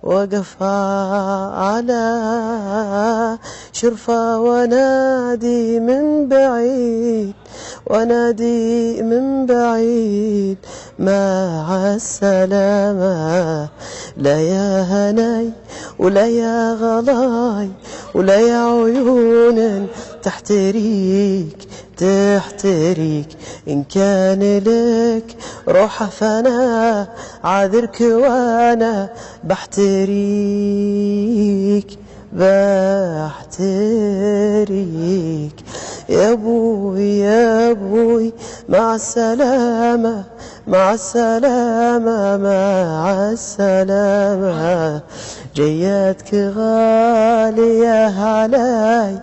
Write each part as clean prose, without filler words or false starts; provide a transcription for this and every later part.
وقف على شرفة ونادي من بعيد، ونادي من بعيد مع السلامة. لا يا هناي ولا يا غلاي ولا يا عيون تحتريك تحتريك، إن كان لك روح فانا عذرك وانا بحتريك بحتريك. يا ابوي يا ابوي مع السلامة مع السلامة مع السلامة. جياتك غالية علي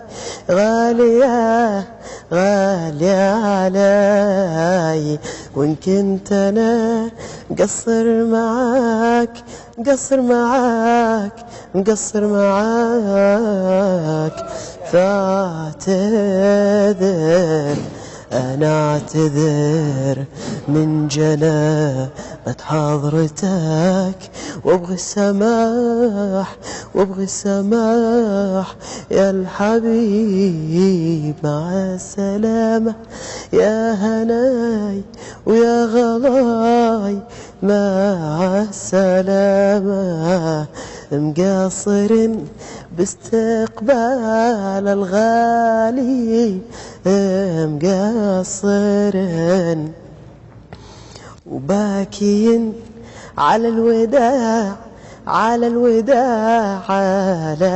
غالية غالية علي، وإن كنت أنا مقصر معاك مقصر معاك مقصر معاك فاعتذر. أنا أعتذر من جنابة حضرتك، وابغي السماح وابغي السماح يا الحبيب. مع السلامة يا هناي ويا غلاي مع السلامة. مقصر باستقبال الغالي مقصر، وباكين على الوداع على الوداع على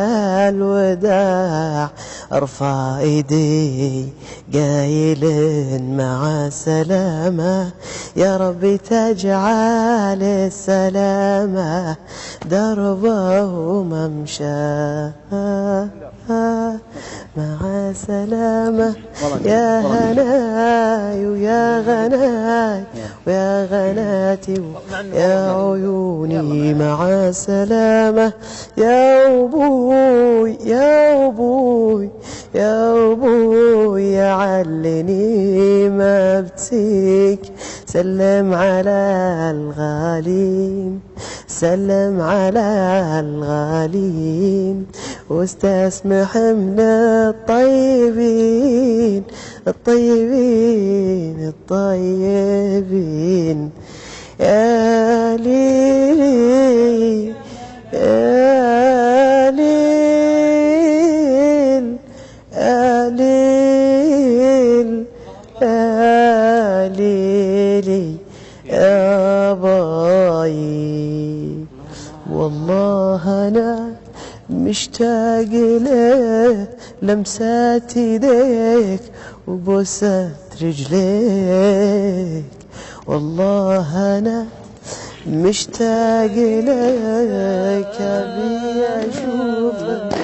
الوداع. ارفع ايدي قايل مع السلامة، يا ربي تجعل السلامة دربه وممشاه. مع السلامة يا هناي ويا غناي ويا غناتي ويا عيوني. مع السلامة يا أبوي يا أبوي يا أبوي يا علني ما بتسيك. سلم على الغالين سلم على الغالين، واستسمح من الطيبين الطيبين الطيبين. يا ليل يا ليل يا ليل يا ليلي يا باي. والله أنا مشتاق له لمسات يديك وبوسة رجليك. والله أنا مشتاق لك أبي أشوفك